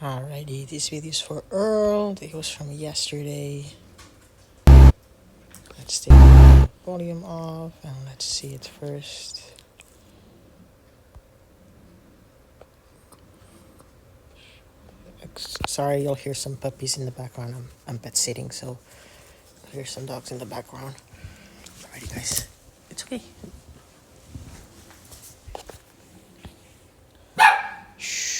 Alrighty, this video is for Earl. It was from yesterday. Let's take the volume off and let's see it first. Sorry, you'll hear some puppies in the background. I'm pet sitting, so you'll hear some dogs in the background. Alrighty, guys, it's okay. Shh.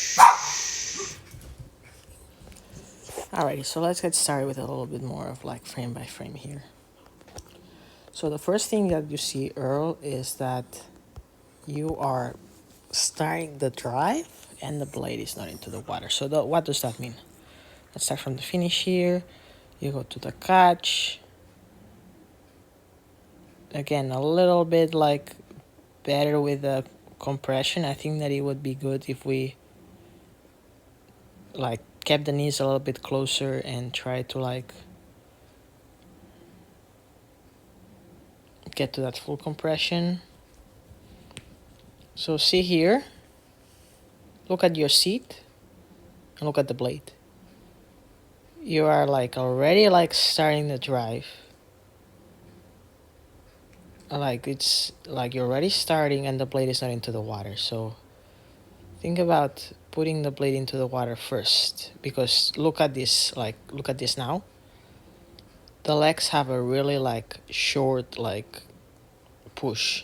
Alrighty, so let's get started with a little bit more of like frame by frame here. So the first thing that you see, Earl, is that you are starting the drive and the blade is not into the water. So what does that mean? Let's start from the finish here. You go to the catch. Again, a little bit like better with the compression. I think that it would be good if we like kept the knees a little bit closer and try to like get to that full compression. So see here, look at your seat and look at the blade. You are like already like starting the drive. Like it's like you're already starting and the blade is not into the water. So think about putting the blade into the water first, because look at this, like look at this now. The legs have a really like short like push.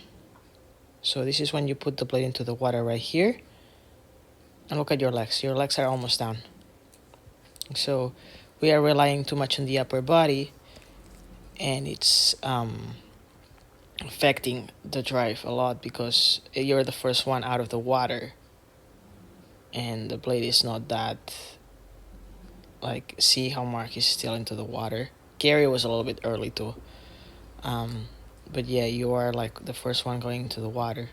So this is when you put the blade into the water right here. And look at your legs. Your legs are almost down. So we are relying too much on the upper body, and it's affecting the drive a lot because you're the first one out of the water and the blade is not that, like, see how Mark is still into the water. Gary was a little bit early too, but yeah, you are like the first one going into the water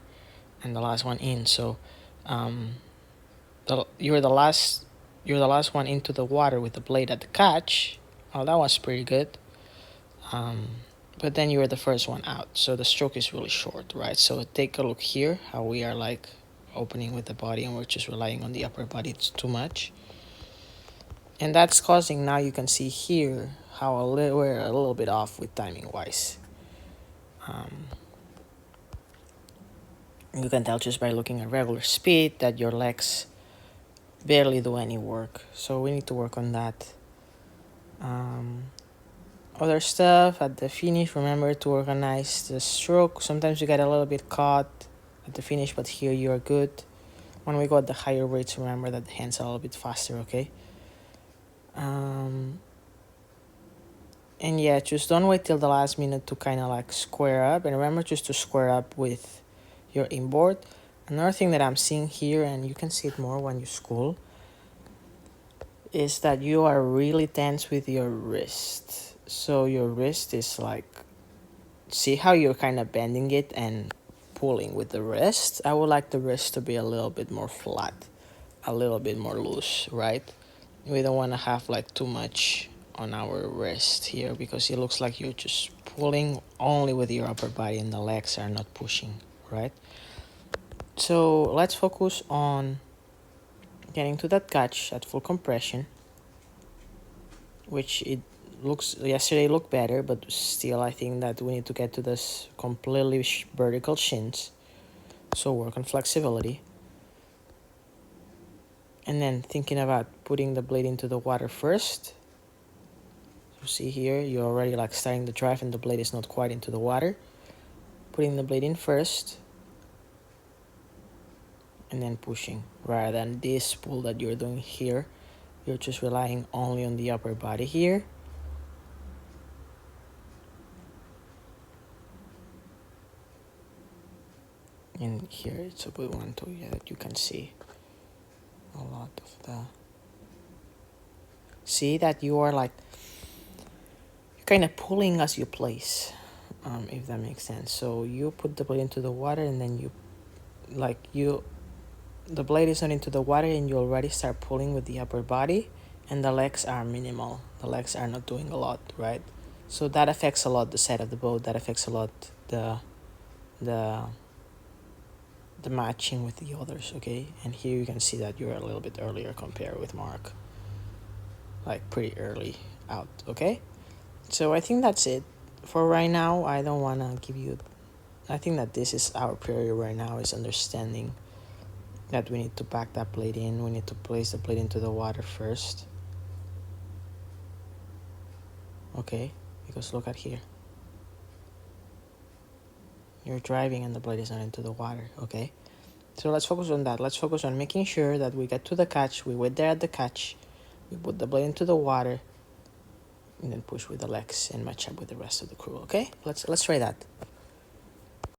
and the last one in. So you're the last one into the water with the blade at the catch. Oh, that was pretty good. But then you are the first one out, so the stroke is really short, right? So take a look here how we are like opening with the body and we're just relying on the upper body. It's too much, and that's causing, now you can see here how we're a little bit off with timing wise. You can tell just by looking at regular speed that your legs barely do any work, so we need to work on that. Other stuff at the finish, remember to organize the stroke. Sometimes you get a little bit caught at the finish, but here you are good. When we go at the higher rates, remember that the hands are a little bit faster, okay? And yeah, just don't wait till the last minute to kind of like square up, and remember just to square up with your inboard. Another thing that I'm seeing here, and you can see it more when you school, is that you are really tense with your wrist. So your wrist is like, see how you're kind of bending it and pulling with the wrist? I would like the wrist to be a little bit more flat, a little bit more loose, right? We don't want to have like too much on our wrist here because it looks like you're just pulling only with your upper body and the legs are not pushing, right? So let's focus on getting to that catch at full compression, which it looks, yesterday looked better, but still I think that we need to get to this completely vertical shins. So work on flexibility. And then thinking about putting the blade into the water first. So see here, you're already like starting the drive and the blade is not quite into the water. Putting the blade in first. And then pushing, rather than this pull that you're doing here. You're just relying only on the upper body here. And here it's a good one too, yeah, that you can see a lot of the, see that you are like, you're kind of pulling as you place, if that makes sense. So you put the blade into the water and then you, like the blade is not into the water and you already start pulling with the upper body and the legs are minimal. The legs are not doing a lot, right? So that affects a lot the side of the boat, that affects a lot the the matching with the others, okay? And here you can see that you're a little bit earlier compared with Mark, like pretty early out, okay? So I think that's it for right now. I don't want to give you, I think that this is our priority right now, is understanding that we need to pack that plate in. We need to place the plate into the water first, okay? Because look at here, you're driving and the blade is not into the water, okay? So let's focus on that. Let's focus on making sure that we get to the catch, we wait there at the catch, we put the blade into the water, and then push with the legs and match up with the rest of the crew, okay? Let's try that.